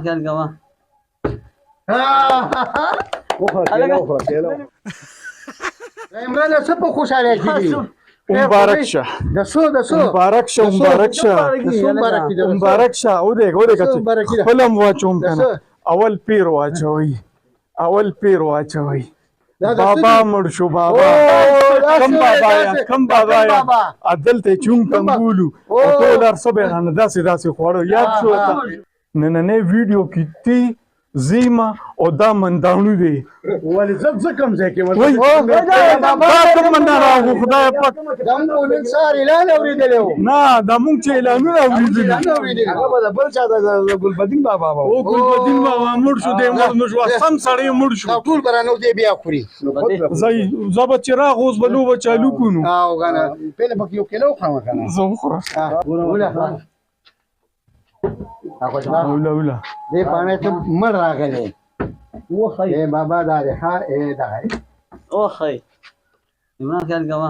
خیال کوه عمران څه په خوشاله کیږي مبارک شه مبارک شه مبارک شه او دې فلم واچوم کنه اول پیر واچوي بابا مړ شو بابا کم بابا یا عدل ته چون کنګولو او ټول ارسبه نه داسې خوړو یاد شو نن ویډیو کې تی زیما او دا مندانو دی ولې زکم ځکه وای بابا ته مندانو خدای پاک دم ولن سار اعلان اوریدلو نه دا مونږ چې اعلانونه اوریدل هغه د بل چا د ګلبدین بابا او ګلبدین بابا مړ شو دی مړ شو سم سړی مړ شو ټول برانو دی بیا خوري زای زب چراغ اوس بلو بچالو کونو او غنه په پکې یو کیلو خامه کنه زه خورم ولا اوله دې پانه ته مړ راغلی وخی اے بابا دا ده ها اے دا وخی عمران خیال کوه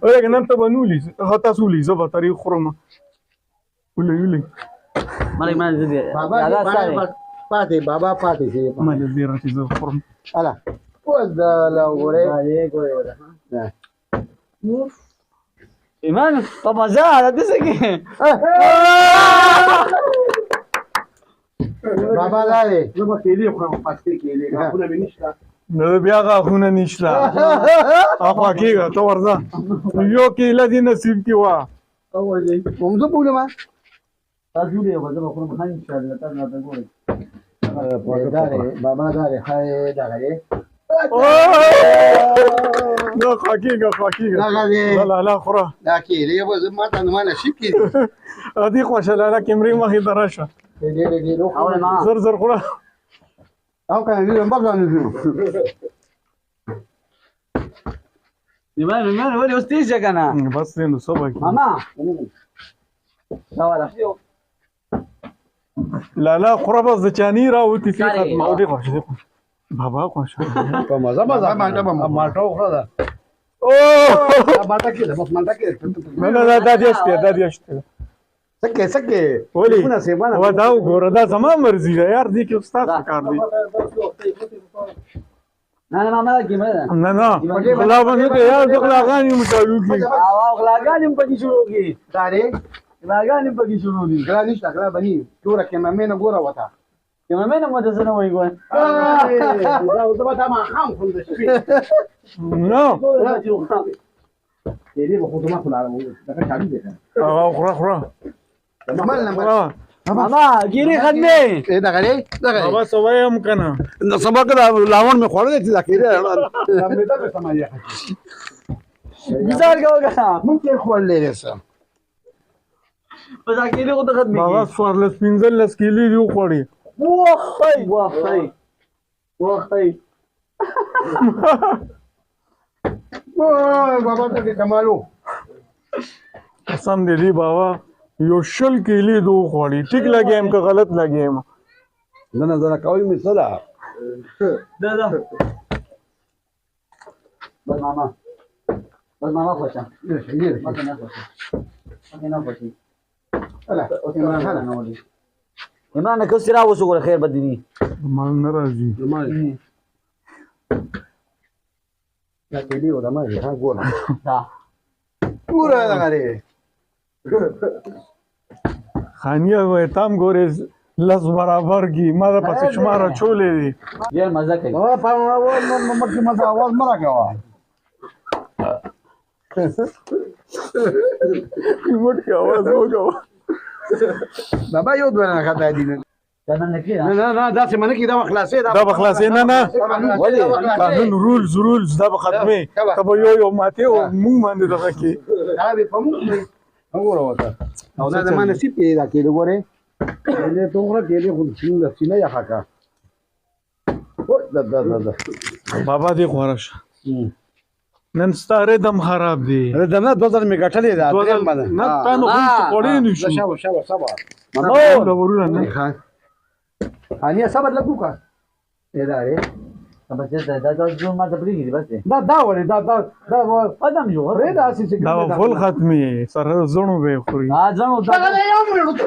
اوله نن ته بنولي هتا سولي زه به تاریخ خورم ولې مالک دې بابا پاتې بابا پاتې شي ما دې راځي زه خورم الا اوس دا لا وره ایمان په مزه ده څه کې بابا لاره زه به کېلې خورم پاتې کېلې غاښونه مې نشته نو بیا غاښونه نشته اخوا کېږه ته ورځه یو کیله دې نصیب کې وه موږ بولم تاسو دې وځه په خپل خان ان شاء الله تاسو راته ګورئ بابا داره هاي داره نو خاکیږه لا لا خوره دا کېلې به زه ماته نه نشي کېږي ادي خوشاله لا کیمرې مخې ته راشه زر خوره او کنه دې بابا نه ایمان ولې اوس تیز کنه بس نو صبح ماما دا ولا لا خوره بس د چانی راوتی فی ختم او دې خوشه بابا خوشه په مزه ماټو خورا ده او ماټا کې ده بس ماټا کې نه دا دیشته سکه ولې و دا وګوره دا زما مرزي ده یار دې کې استاد کار دی نه ماما کې مې نه خلا باندې ته یار د خلاغانی مشالو کې او خلاغانی په کې شروع کی داري خلاغانی په کې شروع دي غلا نشته غلا بني جوړه کې مې نه ګوره وتا مې نه مده سره وای ګوي دا اوس به ما خام خو د شي نو دې به خو ما خو لاره دا چالو دي او خوره مال نه ماما ګيري خدمه اے دا غلي بابا سوایم کنه نو سبا کړه لاون مې خوړل دي دا کېره مې دا به سمایا مثال کوګه ممکن خوړلې رسم په دا کې له خدمت بابا سوارلس پینځل لس کیلې دی خوړې وخی بابا ته کمالو قسم دې بابا یو شل کیلې دو خوړې ټیک لګیم که غلط لګیم نه زرا کوي مې صدا دا بس ماما خوشا ماته نه خوشي الا ایمان که سره اوسه ګوره خیر بدني مال ناراضي دا کې دی ودا ما ها ګوره دا پورا لګاره خانیه وې تام ګورې لس برابر کی ما د پس شماره چولې دي ډېر مزه کوي بابا په مکه مزه आवाज مرا کاوه موټ کی आवाज وګاو بابا یو دوه نه خدای دي کنه نه کی نه دا څه منه کی دا خلاصې دا بخلاصې نه قانون رولز دا ختمه کبه یو ماته او مونږ باندې دغه کی دا به پمو وګوره وته او دا ما نصیب کې دا کې وګوره دې څنګه کې دې خو څنګه سینه یا حقا او دا بابا دې خورش نن ستاره دم خراب دی دم نه 2000 می غټلې دا نه تا نو خو پړې نشو شابه نو دا ورونه نه انیا صبر لګو کا اې دا بس دا زوم ما ته پرېږدي بس دی دا ولې دا ادم جو پرې دا اسې چې دا فل ختمي سره زړو به خوري ځانو دا دا یو مړ ته